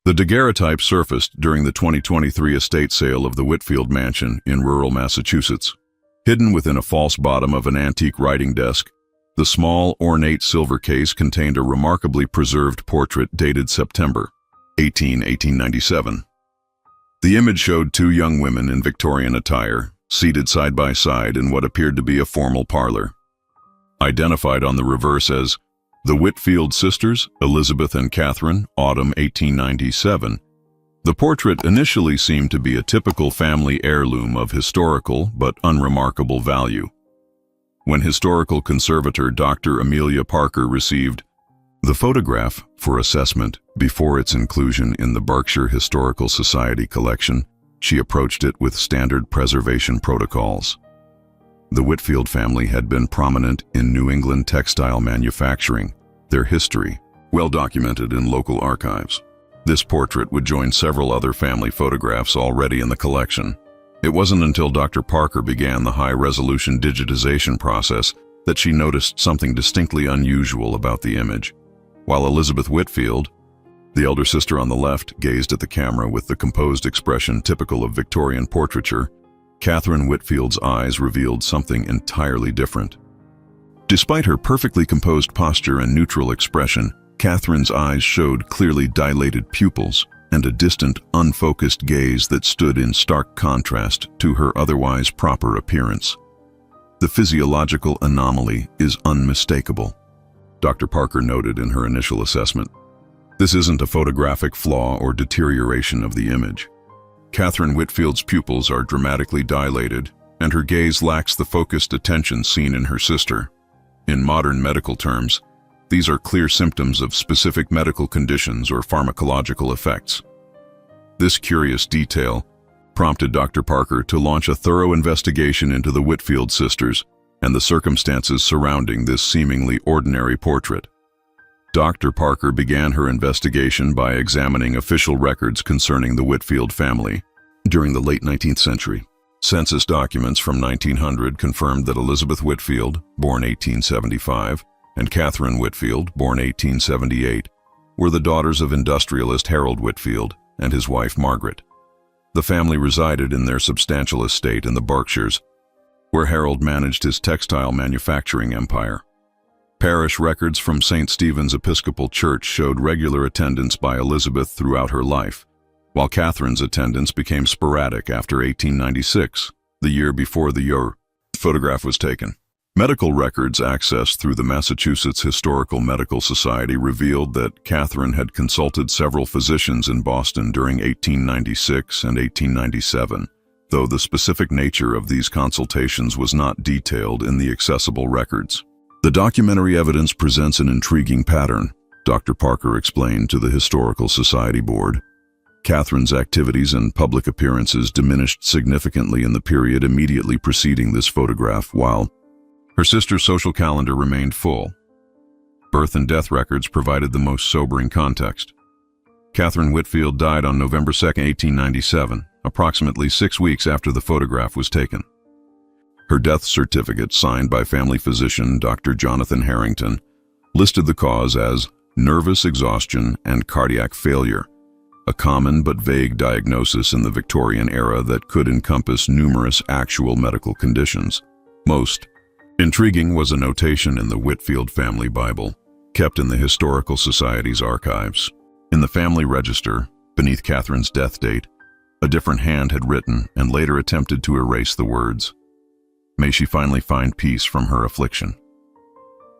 The daguerreotype surfaced during the 2023 estate sale of the Whitfield mansion in rural Massachusetts. Hidden within a false bottom of an antique writing desk, the small, ornate silver case contained a remarkably preserved portrait dated September 18, 1897. The image showed two young women in Victorian attire, seated side by side in what appeared to be a formal parlor. Identified on the reverse as the Whitfield sisters, Elizabeth and Catherine, autumn 1897, the portrait initially seemed to be a typical family heirloom of historical but unremarkable value. When historical conservator Dr. Amelia Parker received the photograph for assessment before its inclusion in the Berkshire Historical Society collection, she approached it with standard preservation protocols. The Whitfield family had been prominent in New England textile manufacturing, their history well documented in local archives. This portrait would join several other family photographs already in the collection. It wasn't until Dr. Parker began the high-resolution digitization process that she noticed something distinctly unusual about the image. While Elizabeth Whitfield, the elder sister on the left, gazed at the camera with the composed expression typical of Victorian portraiture, Catherine Whitfield's eyes revealed something entirely different. Despite her perfectly composed posture and neutral expression, Catherine's eyes showed clearly dilated pupils and a distant, unfocused gaze that stood in stark contrast to her otherwise proper appearance. The physiological anomaly is unmistakable, Dr. Parker noted in her initial assessment. This isn't a photographic flaw or deterioration of the image. Catherine Whitfield's pupils are dramatically dilated, and her gaze lacks the focused attention seen in her sister. In modern medical terms, these are clear symptoms of specific medical conditions or pharmacological effects. This curious detail prompted Dr. Parker to launch a thorough investigation into the Whitfield sisters and the circumstances surrounding this seemingly ordinary portrait. Dr. Parker began her investigation by examining official records concerning the Whitfield family. During the late 19th century, census documents from 1900 confirmed that Elizabeth Whitfield, born 1875, and Catherine Whitfield, born 1878, were the daughters of industrialist Harold Whitfield and his wife Margaret. The family resided in their substantial estate in the Berkshires, where Harold managed his textile manufacturing empire. Parish records from St. Stephen's Episcopal Church showed regular attendance by Elizabeth throughout her life, while Catherine's attendance became sporadic after 1896, the year before the photograph was taken. Medical records accessed through the Massachusetts Historical Medical Society revealed that Catherine had consulted several physicians in Boston during 1896 and 1897, though the specific nature of these consultations was not detailed in the accessible records. The documentary evidence presents an intriguing pattern, Dr. Parker explained to the Historical Society Board. Catherine's activities and public appearances diminished significantly in the period immediately preceding this photograph, while her sister's social calendar remained full. Birth and death records provided the most sobering context. Catherine Whitfield died on November 2, 1897, approximately 6 weeks after the photograph was taken. Her death certificate, signed by family physician Dr. Jonathan Harrington, listed the cause as nervous exhaustion and cardiac failure, a common but vague diagnosis in the Victorian era that could encompass numerous actual medical conditions. Most intriguing was a notation in the Whitfield family Bible, kept in the Historical Society's archives. In the family register, beneath Catherine's death date, a different hand had written and later attempted to erase the words, "May she finally find peace from her affliction."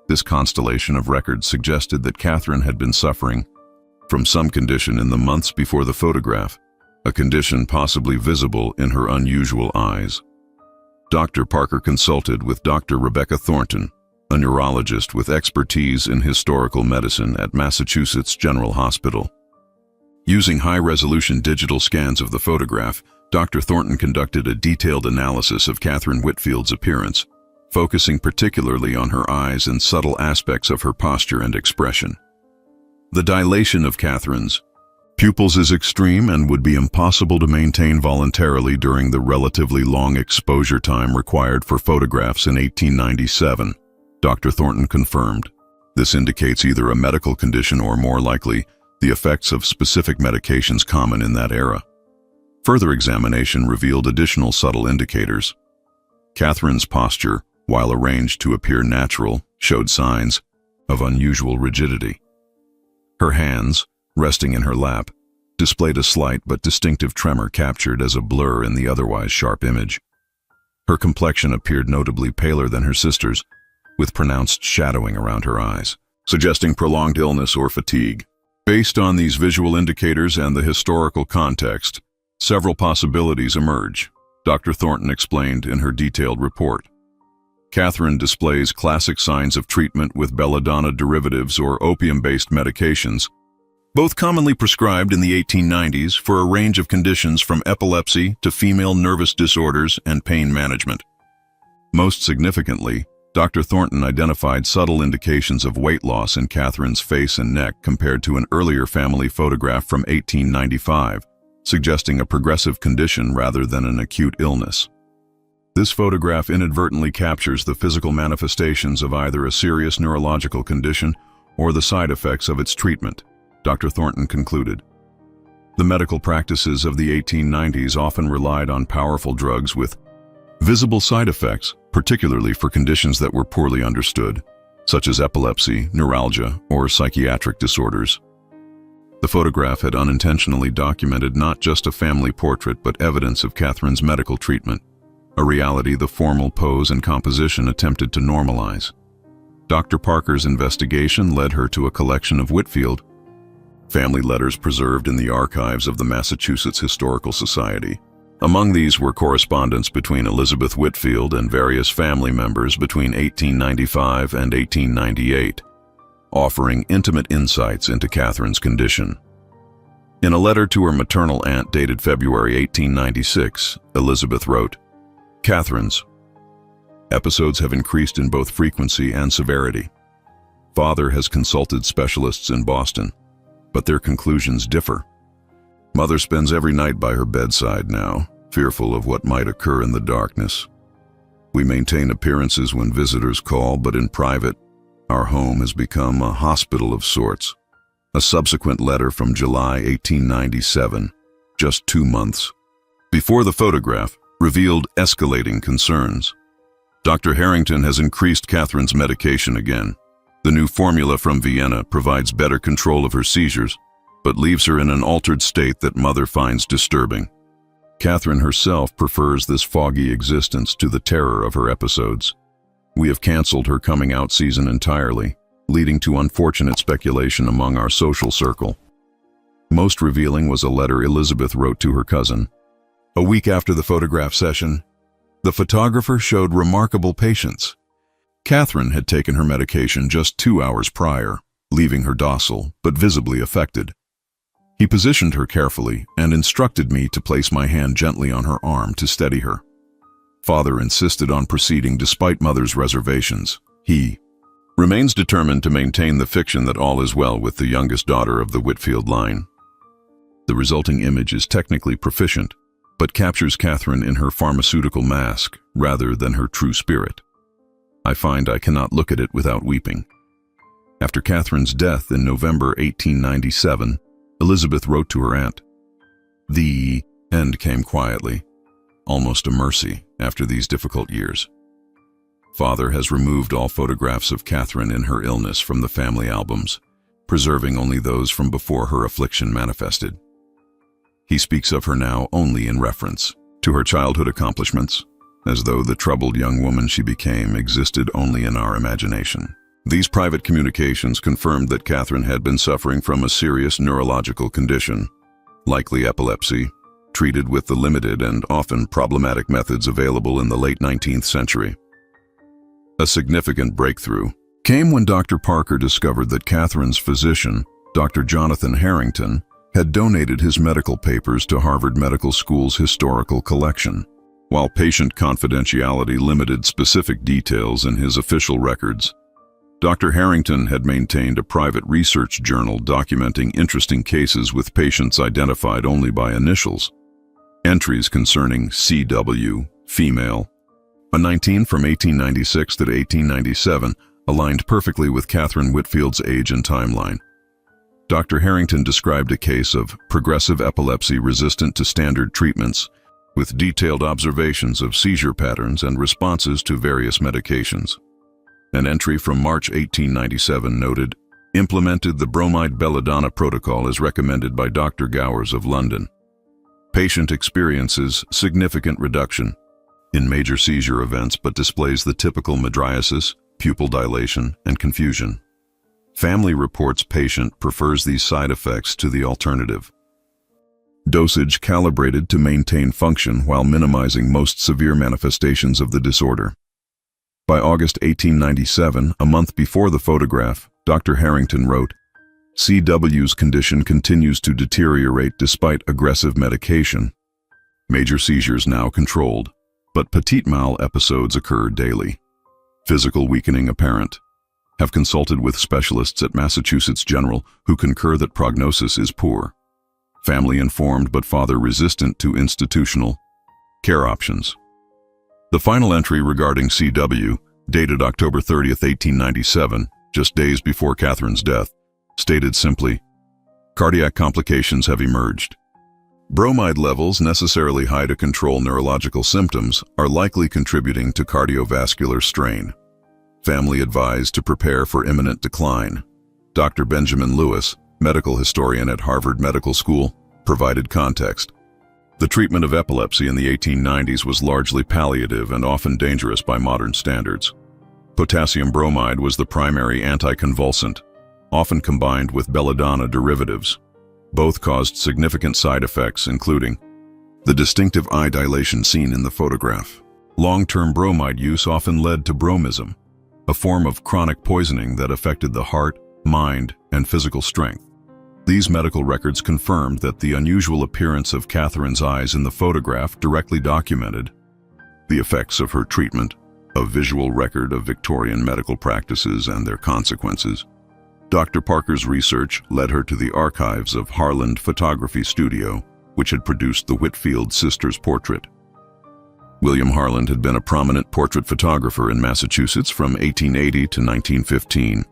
This constellation of records suggested that Catherine had been suffering from some condition in the months before the photograph, a condition possibly visible in her unusual eyes. Dr. Parker consulted with Dr. Rebecca Thornton, a neurologist with expertise in historical medicine at Massachusetts General Hospital. Using high-resolution digital scans of the photograph, Dr. Thornton conducted a detailed analysis of Catherine Whitfield's appearance, focusing particularly on her eyes and subtle aspects of her posture and expression. The dilation of Catherine's pupils is extreme and would be impossible to maintain voluntarily during the relatively long exposure time required for photographs in 1897, Dr. Thornton confirmed. This indicates either a medical condition or, more likely, the effects of specific medications common in that era. Further examination revealed additional subtle indicators. Catherine's posture, while arranged to appear natural, showed signs of unusual rigidity. Her hands, resting in her lap, displayed a slight but distinctive tremor captured as a blur in the otherwise sharp image. Her complexion appeared notably paler than her sister's, with pronounced shadowing around her eyes, suggesting prolonged illness or fatigue. Based on these visual indicators and the historical context, several possibilities emerge, Dr. Thornton explained in her detailed report. Catherine displays classic signs of treatment with belladonna derivatives or opium-based medications, both commonly prescribed in the 1890s for a range of conditions from epilepsy to female nervous disorders and pain management. Most significantly, Dr. Thornton identified subtle indications of weight loss in Catherine's face and neck compared to an earlier family photograph from 1895, suggesting a progressive condition rather than an acute illness. This photograph inadvertently captures the physical manifestations of either a serious neurological condition or the side effects of its treatment, Dr. Thornton concluded. The medical practices of the 1890s often relied on powerful drugs with visible side effects, particularly for conditions that were poorly understood, such as epilepsy, neuralgia, or psychiatric disorders. The photograph had unintentionally documented not just a family portrait but evidence of Catherine's medical treatment, a reality the formal pose and composition attempted to normalize. Dr. Parker's investigation led her to a collection of Whitfield family letters preserved in the archives of the Massachusetts Historical Society. Among these were correspondence between Elizabeth Whitfield and various family members between 1895 and 1898, offering intimate insights into Catherine's condition. In a letter to her maternal aunt dated February 1896, Elizabeth wrote, "Catherine's episodes have increased in both frequency and severity. Father has consulted specialists in Boston, but their conclusions differ. Mother spends every night by her bedside now, fearful of what might occur in the darkness. We maintain appearances when visitors call, but in private, our home has become a hospital of sorts." A subsequent letter from July 1897, just 2 months before the photograph, revealed escalating concerns. Dr. Harrington has increased Catherine's medication again. The new formula from Vienna provides better control of her seizures, but leaves her in an altered state that Mother finds disturbing. Catherine herself prefers this foggy existence to the terror of her episodes. We have canceled her coming out season entirely, leading to unfortunate speculation among our social circle. Most revealing was a letter Elizabeth wrote to her cousin. A week after the photograph session, the photographer showed remarkable patience. Catherine had taken her medication just 2 hours prior, leaving her docile but visibly affected. He positioned her carefully and instructed me to place my hand gently on her arm to steady her. Father insisted on proceeding despite Mother's reservations. He remains determined to maintain the fiction that all is well with the youngest daughter of the Whitfield line. The resulting image is technically proficient, but captures Catherine in her pharmaceutical mask rather than her true spirit. I find I cannot look at it without weeping. After Catherine's death in November 1897, Elizabeth wrote to her aunt. The end came quietly, almost a mercy after these difficult years. Father has removed all photographs of Catherine in her illness from the family albums, preserving only those from before her affliction manifested. He speaks of her now only in reference to her childhood accomplishments, as though the troubled young woman she became existed only in our imagination. These private communications confirmed that Catherine had been suffering from a serious neurological condition, likely epilepsy, treated with the limited and often problematic methods available in the late 19th century. A significant breakthrough came when Dr. Parker discovered that Catherine's physician, Dr. Jonathan Harrington, had donated his medical papers to Harvard Medical School's historical collection. While patient confidentiality limited specific details in his official records, Dr. Harrington had maintained a private research journal documenting interesting cases with patients identified only by initials. Entries concerning C.W., female, a 19 from 1896 to 1897, aligned perfectly with Catherine Whitfield's age and timeline. Dr. Harrington described a case of progressive epilepsy resistant to standard treatments, with detailed observations of seizure patterns and responses to various medications. An entry from March 1897 noted, "Implemented the bromide belladonna protocol as recommended by Dr. Gowers of London. Patient experiences significant reduction in major seizure events but displays the typical mydriasis, pupil dilation, and confusion. Family reports patient prefers these side effects to the alternative. Dosage calibrated to maintain function while minimizing most severe manifestations of the disorder." By August 1897, a month before the photograph, Dr. Harrington wrote, "CW's condition continues to deteriorate despite aggressive medication. Major seizures now controlled, but petit mal episodes occur daily. Physical weakening apparent. Have consulted with specialists at Massachusetts General who concur that prognosis is poor. Family informed but father resistant to institutional care options." The final entry regarding CW, dated October 30, 1897, just days before Catherine's death, stated simply, "Cardiac complications have emerged. Bromide levels necessarily high to control neurological symptoms are likely contributing to cardiovascular strain. Family advised to prepare for imminent decline." Dr. Benjamin Lewis, medical historian at Harvard Medical School, provided context. The treatment of epilepsy in the 1890s was largely palliative and often dangerous by modern standards. Potassium bromide was the primary anticonvulsant, often combined with belladonna derivatives. Both caused significant side effects, including the distinctive eye dilation seen in the photograph. Long-term bromide use often led to bromism, a form of chronic poisoning that affected the heart, mind, and physical strength. These medical records confirmed that the unusual appearance of Catherine's eyes in the photograph directly documented the effects of her treatment, a visual record of Victorian medical practices and their consequences. Dr. Parker's research led her to the archives of Harland Photography Studio, which had produced the Whitfield sisters' portrait. William Harland had been a prominent portrait photographer in Massachusetts from 1880 to 1915.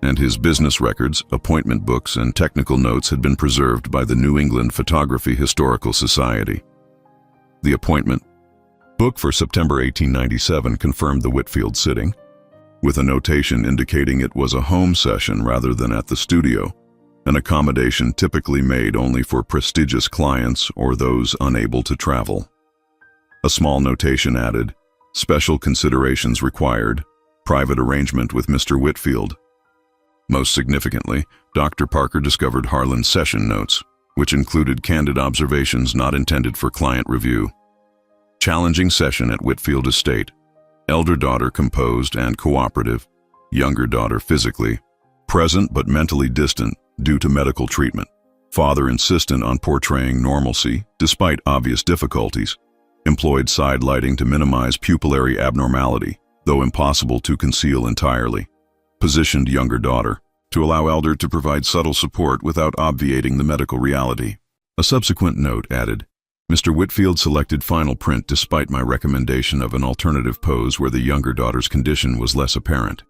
And his business records, appointment books, and technical notes had been preserved by the New England Photography Historical Society. The appointment book for September 1897 confirmed the Whitfield sitting, with a notation indicating it was a home session rather than at the studio, an accommodation typically made only for prestigious clients or those unable to travel. A small notation added, "Special considerations required, private arrangement with Mr. Whitfield." Most significantly, Dr. Parker discovered Harland's session notes, which included candid observations not intended for client review. Challenging session at Whitfield Estate. Elder daughter composed and cooperative, younger daughter physically present but mentally distant due to medical treatment. Father insistent on portraying normalcy despite obvious difficulties. Employed side lighting to minimize pupillary abnormality, though impossible to conceal entirely. Positioned younger daughter, to allow elder to provide subtle support without obviating the medical reality. A subsequent note added, "Mr. Whitfield selected final print despite my recommendation of an alternative pose where the younger daughter's condition was less apparent.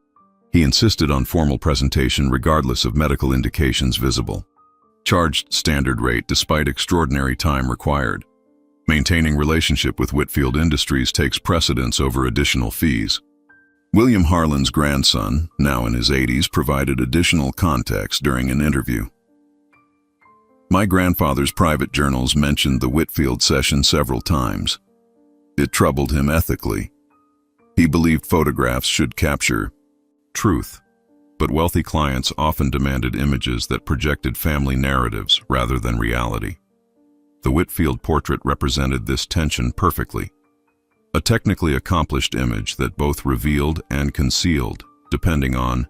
He insisted on formal presentation regardless of medical indications visible. Charged standard rate despite extraordinary time required. Maintaining relationship with Whitfield Industries takes precedence over additional fees." William Harland's grandson, now in his 80s, provided additional context during an interview. "My grandfather's private journals mentioned the Whitfield session several times. It troubled him ethically. He believed photographs should capture truth, but wealthy clients often demanded images that projected family narratives rather than reality. The Whitfield portrait represented this tension perfectly. A technically accomplished image that both revealed and concealed, depending on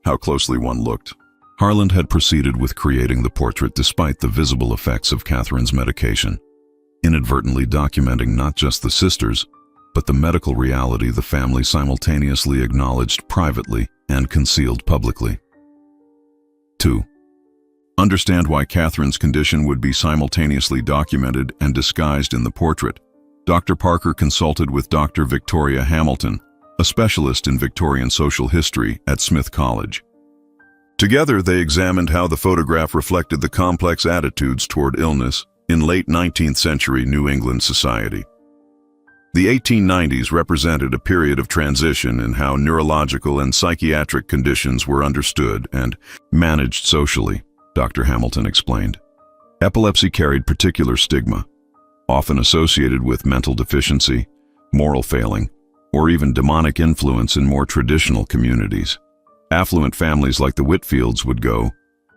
how closely one looked." Harland had proceeded with creating the portrait despite the visible effects of Catherine's medication, inadvertently documenting not just the sisters, but the medical reality the family simultaneously acknowledged privately and concealed publicly. 2. Understand why Catherine's condition would be simultaneously documented and disguised in the portrait. Dr. Parker consulted with Dr. Victoria Hamilton, a specialist in Victorian social history at Smith College. Together, they examined how the photograph reflected the complex attitudes toward illness in late 19th century New England society. The 1890s represented a period of transition in how neurological and psychiatric conditions were understood and managed socially, Dr. Hamilton explained. Epilepsy carried particular stigma, often associated with mental deficiency, moral failing, or even demonic influence in more traditional communities. Affluent families like the Whitfields would go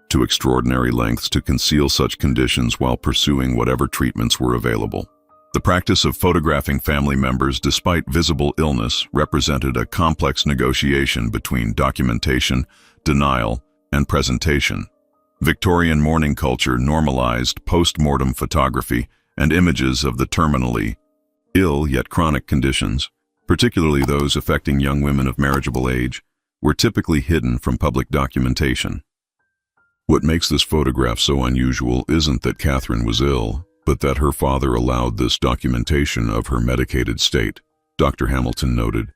to extraordinary lengths to conceal such conditions while pursuing whatever treatments were available. The practice of photographing family members despite visible illness represented a complex negotiation between documentation, denial, and presentation. Victorian mourning culture normalized post-mortem photography and images of the terminally ill yet chronic conditions, particularly those affecting young women of marriageable age, were typically hidden from public documentation. What makes this photograph so unusual isn't that Catherine was ill, but that her father allowed this documentation of her medicated state, Dr. Hamilton noted.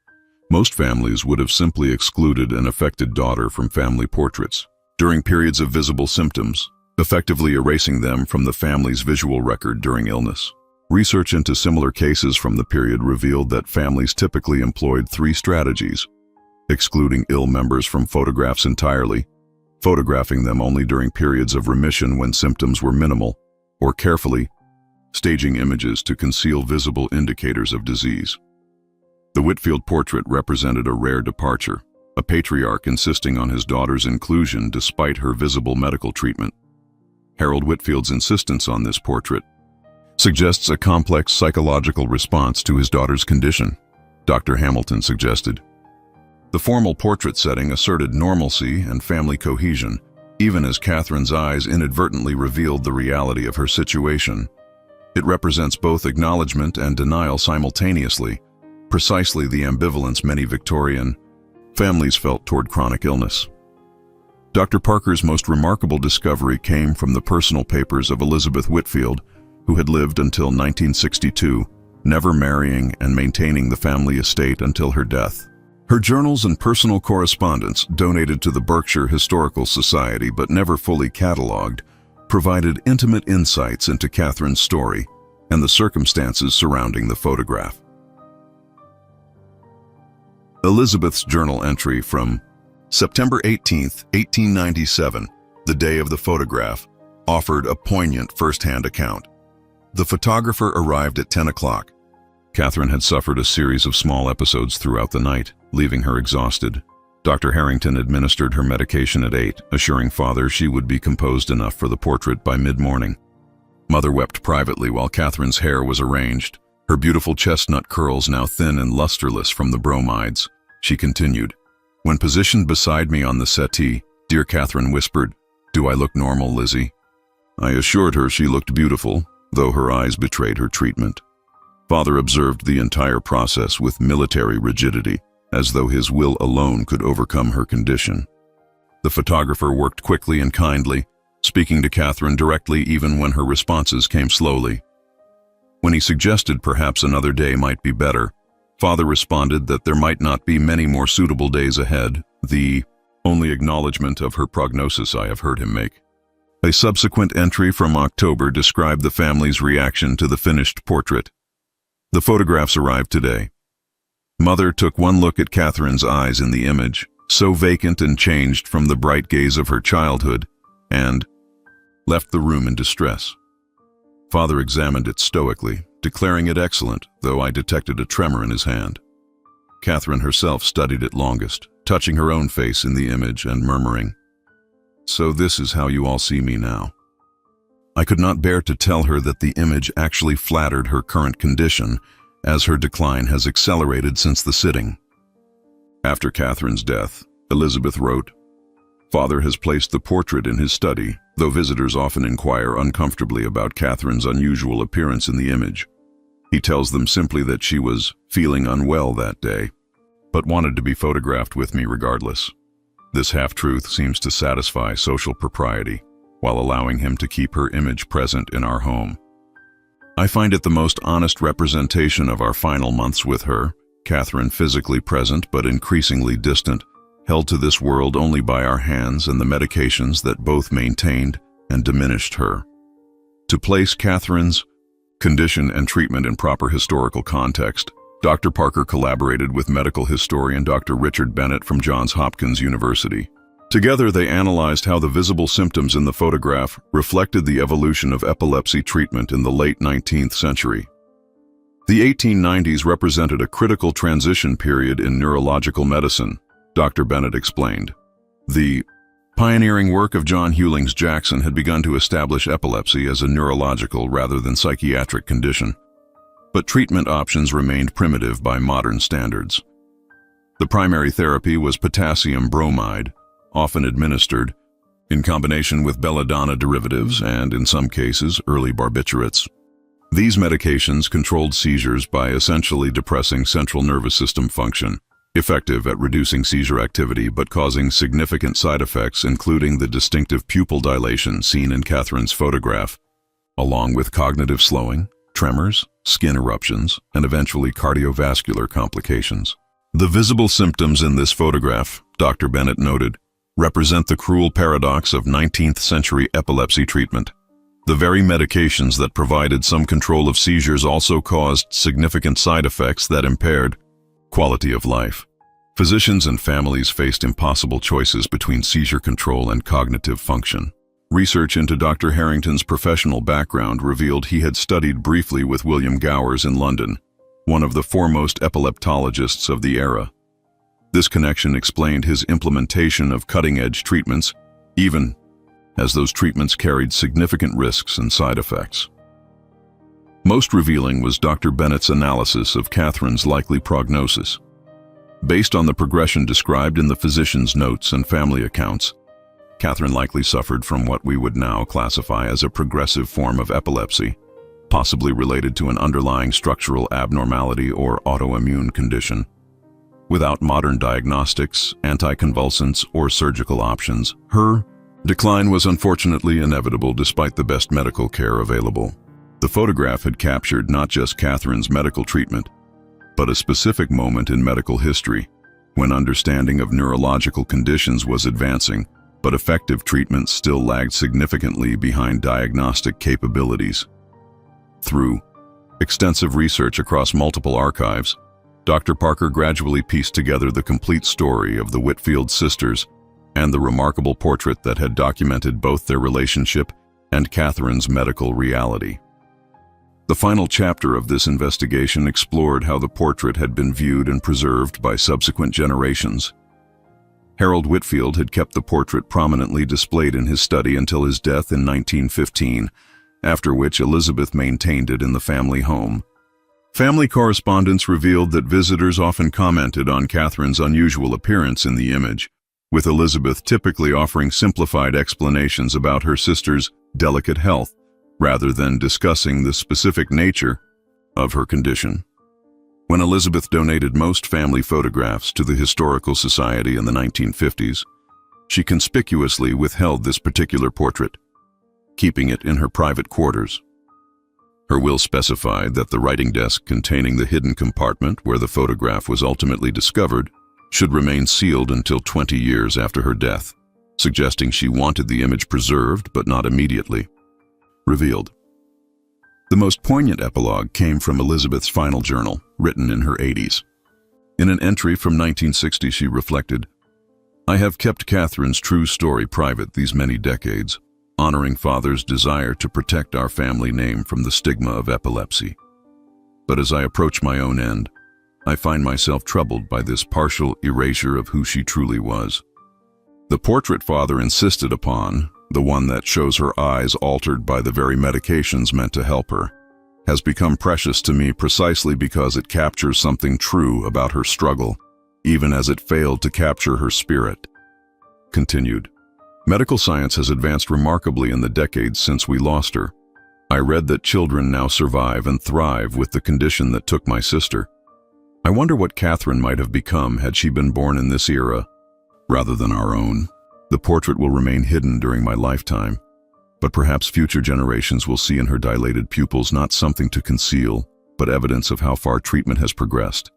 Most families would have simply excluded an affected daughter from family portraits during periods of visible symptoms, effectively erasing them from the family's visual record during illness. Research into similar cases from the period revealed that families typically employed three strategies: excluding ill members from photographs entirely, photographing them only during periods of remission when symptoms were minimal, or carefully staging images to conceal visible indicators of disease. The Whitfield portrait represented a rare departure, a patriarch insisting on his daughter's inclusion despite her visible medical treatment. Harold Whitfield's insistence on this portrait suggests a complex psychological response to his daughter's condition, Dr. Hamilton suggested. The formal portrait setting asserted normalcy and family cohesion, even as Catherine's eyes inadvertently revealed the reality of her situation. It represents both acknowledgement and denial simultaneously, precisely the ambivalence many Victorian families felt toward chronic illness. Dr. Parker's most remarkable discovery came from the personal papers of Elizabeth Whitfield, who had lived until 1962, never marrying and maintaining the family estate until her death. Her journals and personal correspondence, donated to the Berkshire Historical Society but never fully catalogued, provided intimate insights into Catherine's story and the circumstances surrounding the photograph. Elizabeth's journal entry from September 18, 1897, the day of the photograph, offered a poignant first-hand account. The photographer arrived at 10 o'clock. Catherine had suffered a series of small episodes throughout the night, leaving her exhausted. Dr. Harrington administered her medication at 8, assuring Father she would be composed enough for the portrait by mid-morning. Mother wept privately while Catherine's hair was arranged, her beautiful chestnut curls now thin and lusterless from the bromides. She continued, "When positioned beside me on the settee, dear Catherine whispered, 'Do I look normal, Lizzie?' I assured her she looked beautiful, though her eyes betrayed her treatment. Father observed the entire process with military rigidity, as though his will alone could overcome her condition. The photographer worked quickly and kindly, speaking to Catherine directly even when her responses came slowly. When he suggested perhaps another day might be better, Father responded that there might not be many more suitable days ahead, the only acknowledgement of her prognosis I have heard him make. A subsequent entry from October described the family's reaction to the finished portrait. The photographs arrived today. Mother took one look at Catherine's eyes in the image, so vacant and changed from the bright gaze of her childhood, and left the room in distress. Father examined it stoically, declaring it excellent, though I detected a tremor in his hand. Catherine herself studied it longest, touching her own face in the image and murmuring, "So this is how you all see me now." I could not bear to tell her that the image actually flattered her current condition, as her decline has accelerated since the sitting. After Catherine's death, Elizabeth wrote, "Father has placed the portrait in his study, though visitors often inquire uncomfortably about Catherine's unusual appearance in the image. He tells them simply that she was feeling unwell that day, but wanted to be photographed with me regardless. This half-truth seems to satisfy social propriety, while allowing him to keep her image present in our home. I find it the most honest representation of our final months with her, Catherine physically present but increasingly distant, held to this world only by our hands and the medications that both maintained and diminished her. To place Catherine's condition and treatment in proper historical context, Dr. Parker collaborated with medical historian Dr. Richard Bennett from Johns Hopkins University. Together, they analyzed how the visible symptoms in the photograph reflected the evolution of epilepsy treatment in the late 19th century. The 1890s represented a critical transition period in neurological medicine, Dr. Bennett explained. The pioneering work of John Hewlings Jackson had begun to establish epilepsy as a neurological rather than psychiatric condition, but treatment options remained primitive by modern standards. The primary therapy was potassium bromide, often administered in combination with belladonna derivatives and, in some cases, early barbiturates. These medications controlled seizures by essentially depressing central nervous system function, effective at reducing seizure activity but causing significant side effects, including the distinctive pupil dilation seen in Catherine's photograph, along with cognitive slowing, tremors, skin eruptions, and eventually cardiovascular complications. The visible symptoms in this photograph, Dr. Bennett noted, represent the cruel paradox of 19th century epilepsy treatment. The very medications that provided some control of seizures also caused significant side effects that impaired quality of life. Physicians and families faced impossible choices between seizure control and cognitive function. Research into Dr. Harrington's professional background revealed he had studied briefly with William Gowers in London, one of the foremost epileptologists of the era. This connection explained his implementation of cutting-edge treatments, even as those treatments carried significant risks and side effects. Most revealing was Dr. Bennett's analysis of Catherine's likely prognosis. Based on the progression described in the physician's notes and family accounts, Catherine likely suffered from what we would now classify as a progressive form of epilepsy, possibly related to an underlying structural abnormality or autoimmune condition. Without modern diagnostics, anticonvulsants, or surgical options, her decline was unfortunately inevitable despite the best medical care available. The photograph had captured not just Catherine's medical treatment, but a specific moment in medical history when understanding of neurological conditions was advancing, but effective treatments still lagged significantly behind diagnostic capabilities. Through extensive research across multiple archives, Dr. Parker gradually pieced together the complete story of the Whitfield sisters and the remarkable portrait that had documented both their relationship and Catherine's medical reality. The final chapter of this investigation explored how the portrait had been viewed and preserved by subsequent generations. Harold Whitfield had kept the portrait prominently displayed in his study until his death in 1915, after which Elizabeth maintained it in the family home. Family correspondence revealed that visitors often commented on Catherine's unusual appearance in the image, with Elizabeth typically offering simplified explanations about her sister's delicate health, rather than discussing the specific nature of her condition. When Elizabeth donated most family photographs to the Historical Society in the 1950s, she conspicuously withheld this particular portrait, keeping it in her private quarters. Her will specified that the writing desk containing the hidden compartment where the photograph was ultimately discovered should remain sealed until 20 years after her death, suggesting she wanted the image preserved but not immediately revealed. The most poignant epilogue came from Elizabeth's final journal, written in her 80s. In an entry from 1960, she reflected, "I have kept Catherine's true story private these many decades, honoring Father's desire to protect our family name from the stigma of epilepsy. But as I approach my own end, I find myself troubled by this partial erasure of who she truly was." The portrait Father insisted upon, the one that shows her eyes altered by the very medications meant to help her, has become precious to me precisely because it captures something true about her struggle, even as it failed to capture her spirit. Continued. Medical science has advanced remarkably in the decades since we lost her. I read that children now survive and thrive with the condition that took my sister. I wonder what Catherine might have become had she been born in this era, rather than our own. The portrait will remain hidden during my lifetime, but perhaps future generations will see in her dilated pupils not something to conceal, but evidence of how far treatment has progressed.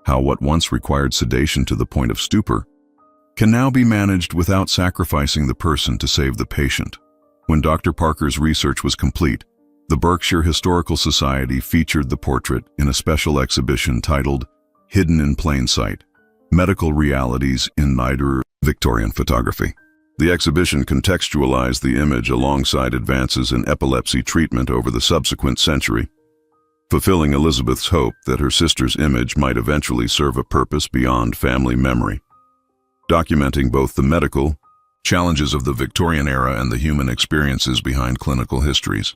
How what once required sedation to the point of stupor can now be managed without sacrificing the person to save the patient. When Dr. Parker's research was complete, the Berkshire Historical Society featured the portrait in a special exhibition titled Hidden in Plain Sight: Medical Realities in Nidour Victorian Photography. The exhibition contextualized the image alongside advances in epilepsy treatment over the subsequent century, fulfilling Elizabeth's hope that her sister's image might eventually serve a purpose beyond family memory. Documenting both the medical challenges of the Victorian era and the human experiences behind clinical histories.